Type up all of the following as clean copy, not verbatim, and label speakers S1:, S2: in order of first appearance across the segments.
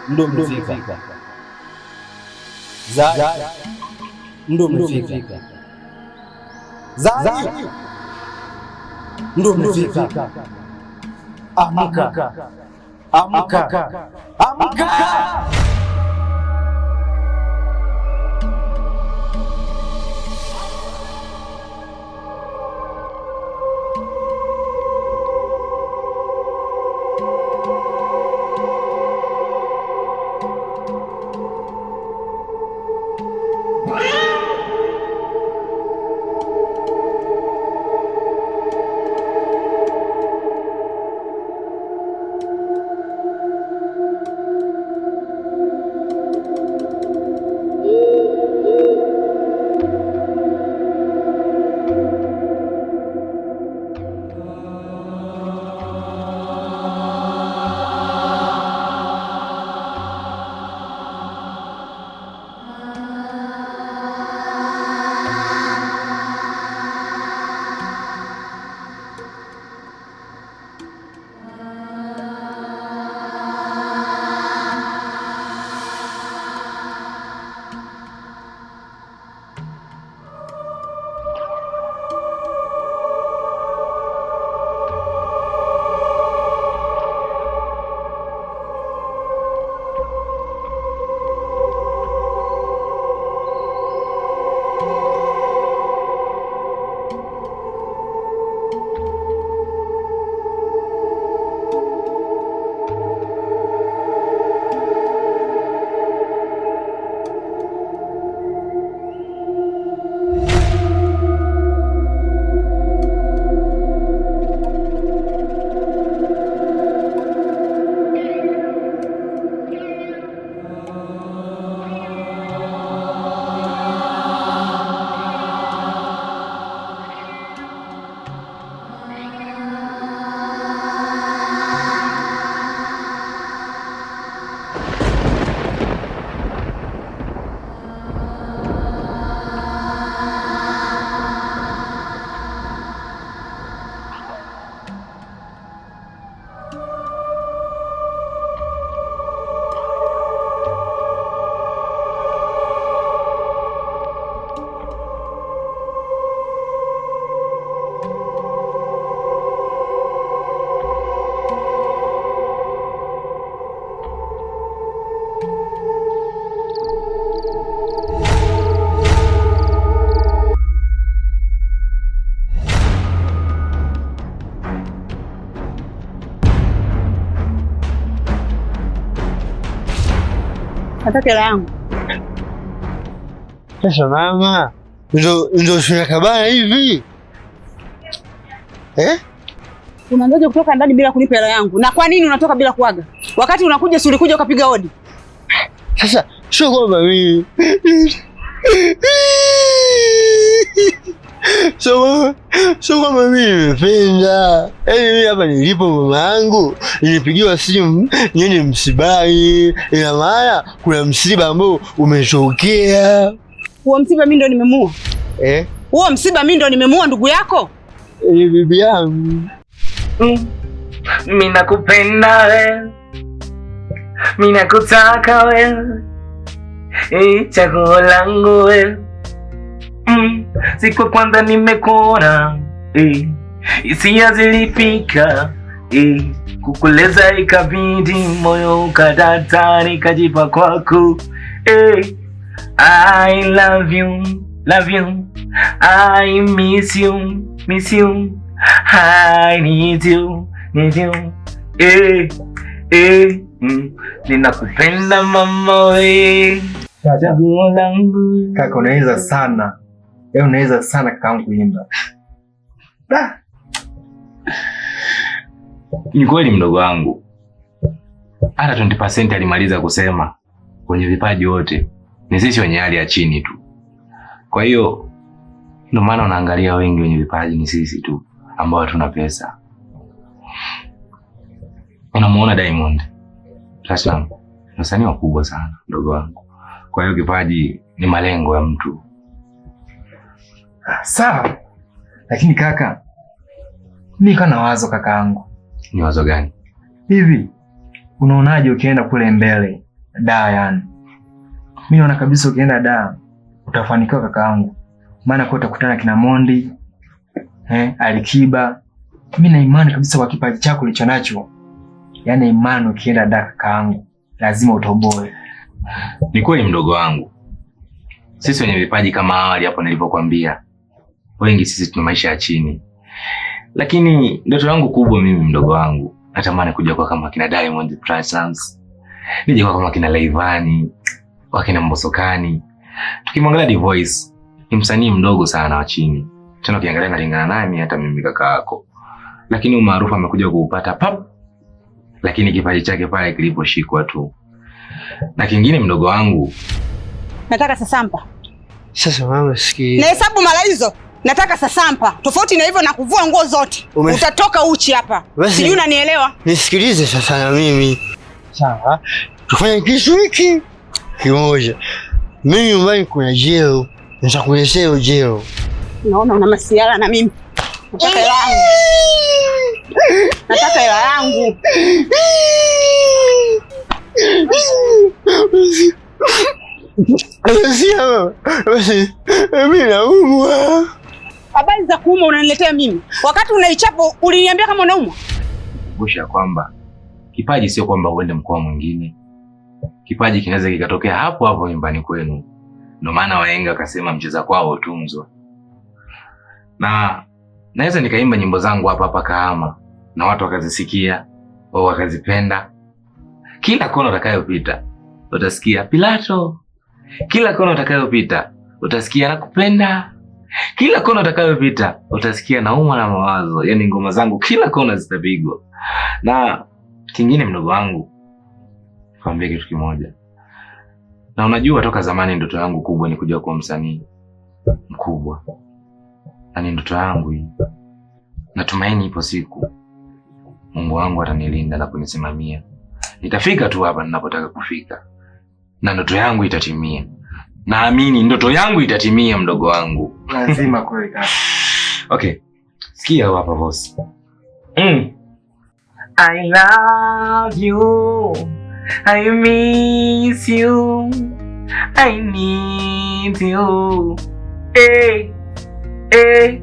S1: Ndo umefika. Zai. Ndo umefika. Zai. Ndo umefika. Amka. Amka. Amka.
S2: Nataka hela yangu.
S3: Sasa mama, ndio shirika bana hivi.
S2: Unaanzaje kutoka ndani bila kulipa hela yangu? Na kwa nini unatoka bila kuaga? Wakati unakuja si ulikuja ukapiga hodi?
S3: Sasa sio kwamba mimi. Sio kwamba mimi nimependa. Mimi hapa nilipo mama yangu, nilipigiwa simu niende msibani. Ina maana kuna msiba ambao umetokea.
S2: Huo msiba mimi ndo nimemuua. Huo msiba mimi ndo nimemuua ndugu yako?
S3: Bibi yangu.
S4: Mimi nakupenda wewe. Mimi nakutaka wewe. Chaguo langu wewe. Siku kwanza nimekuona, hisia zilifika, kukuleza ikabidi, moyo ukadata, nikajipa kwako. I love you, love you, I miss you, miss you, I need you, need you. Ninakupenda mama we. Chaguo langu.
S1: Kaka unaweza sana. Unaweza sana kakaangu kuimba.
S4: Ni kweli mdogo wangu. Hata 20% alimaliza kusema kwenye vipaji wote ni sisi wenye hali ya chini tu. Kwa hiyo ndio maana unaangalia wengi wenye vipaji ni sisi tu ambao hatuna pesa. Unamuona Diamond Platinum, msanii mkubwa sana mdogo wangu. Kwa hiyo kipaji ni malengo ya mtu.
S1: Sawa. Lakini kaka, mimi kana wazo kakaangu.
S4: Ni wazo gani?
S1: Hivi Unaonaje ukienda kule mbele da? Yani mimi naona kabisa ukienda da utafanikiwa kakaangu, maana kwa utakutana kina Mondi, Alikiba. Mimi na imani kabisa kwa kipaji chako ulicho nacho, yaani imani ukienda da kakaangu lazima utoboe.
S4: Ni kweli mdogo wangu, sisi wenye vipaji kama awali hapo nilivyokuambia, wengi sisi tuna maisha ya chini, lakini ndoto yangu kubwa mimi mdogo wangu, natamani kuja kwa kama kina Diamond Platnumz, nije kwa kama kina Rayvanny, wakina Mbosokani. Tukimwangalia D-Voice ni msanii mdogo sana wa chini, tena ukiangalia nalingana nami hata mimi kaka yako, lakini umaarufu amekuja kuupata pap, lakini kipaji chake pale kiliposhikwa tu. Na kingine mdogo wangu,
S2: nataka sasampa.
S3: Sasa mama sikia.
S2: Na hesabu mara hizo. Nataka sasampa. Tofauti na hivyo na kuvua nguo zote. Utatoka uchi hapa. Sijui unanielewa?
S3: Nisikilize sasa na mimi. Sawa. Tufanye kitu hiki kimoja. Mimi nyumbani kuna jeo. Nitakuletea jeo.
S2: Naona una masiala na mimi. Nataka hela yangu. Nataka hela yangu.
S3: Basi mimi naumwa.
S2: Habari za kuumwa unaniletea mimi? Wakati unaichapo uliniambia kama unaumwa.
S4: Kumbusha kwamba kipaji sio kwamba uende mkoa mwingine. Kipaji kinaweza kikatokea hapo hapo nyumbani kwenu. Ndio maana wahenga wakasema mcheza kwao utunzwa. Na naweza nikaimba nyimbo zangu hapa hapa Kahama na watu wakazisikia au wakazipenda. Kila kona utakayopita utasikia Pilato. Kila kona utakayopita utasikia nakupenda. Kila kona utakayopita utasikia naumwa na mawazo. Yaani ngoma zangu kila kona zitapigwa. Na kingine mdogo wangu, kwambie kitu kimoja. Na unajua toka zamani ndoto yangu kubwa ni kuja kuwa msanii mkubwa. Na ni ndoto yangu hii. Natumaini ipo siku Mungu wangu atanilinda na kunisimamia. Nitafika tu hapa ninapotaka kufika. Na ndoto yangu itatimia. Naamini ndoto yangu itatimia mdogo wangu.
S1: Lazima kweli kaka.
S4: Okay. Sikia hapa boss. I love you. I miss you. I need you. Hey. Hey.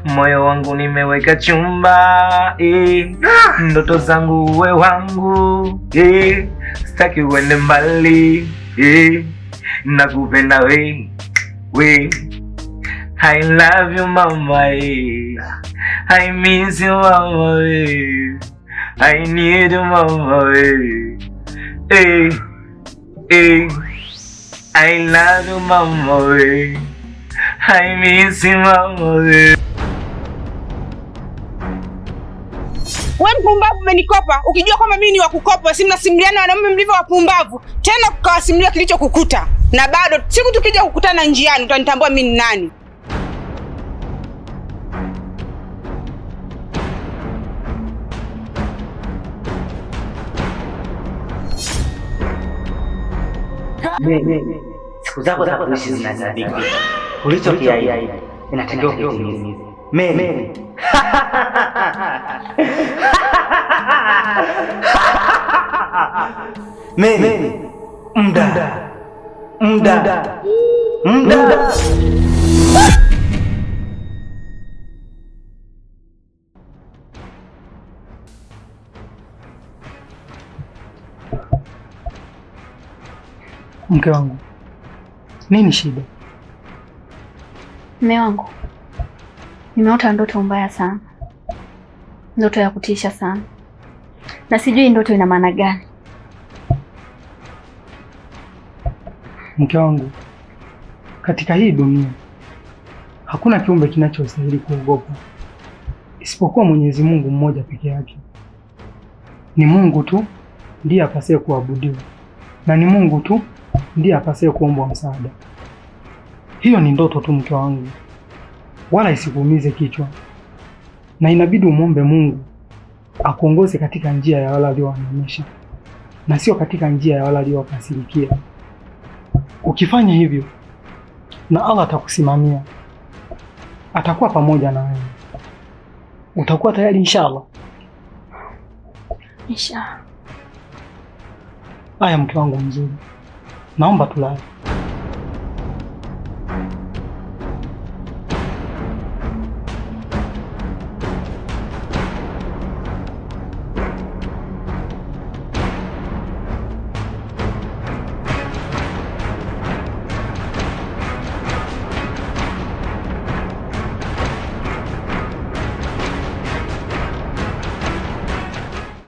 S4: Moyo wangu nimeweka chumba. Hey. Ndoto zangu uwe wangu. Hey. Sitaki uende mbali. Hey. Nakupenda we. I love you mama. Hey. I miss you mama. Hey. I need you mama. Hey. Hey. I love you mama. Hey. I miss you mama. Hey.
S2: Wewe mpumbavu umenikopa. Ukijua kwamba mimi ni wa kukopa, si mnasimuliana wanaume mlivyo wapumbavu. Tena ukawasimulia kilichokukuta. Na bado siku tukija kukutana njiani utanitambua mimi ni nani.
S5: Siku zako za kuishi zinazidi. Ulichokiahidi inatakiwa kutimiza. Mimi. Mimi. Muda.
S6: Mke wangu, nini shida?
S7: Mume wangu, nimeota ndoto mbaya sana, ndoto ya kutisha sana, na sijui ndoto ina maana gani.
S6: Mke wangu, katika hii dunia hakuna kiumbe kinachostahili kuogopa isipokuwa Mwenyezi Mungu mmoja peke yake. Ni Mungu tu ndiye apasaye kuabudiwa, na ni Mungu tu ndiye apasaye kuombwa msaada. Hiyo ni ndoto tu mke wangu, wala isikuumize kichwa, na inabidi umwombe Mungu akuongoze katika njia ya wale aliowaneemesha na sio katika njia ya wale aliowakasirikia. Ukifanya hivyo na Allah atakusimamia, atakuwa pamoja na wewe. Utakuwa tayari inshallah?
S7: Inshallah.
S6: Haya, mke wangu mzuri, naomba tulale.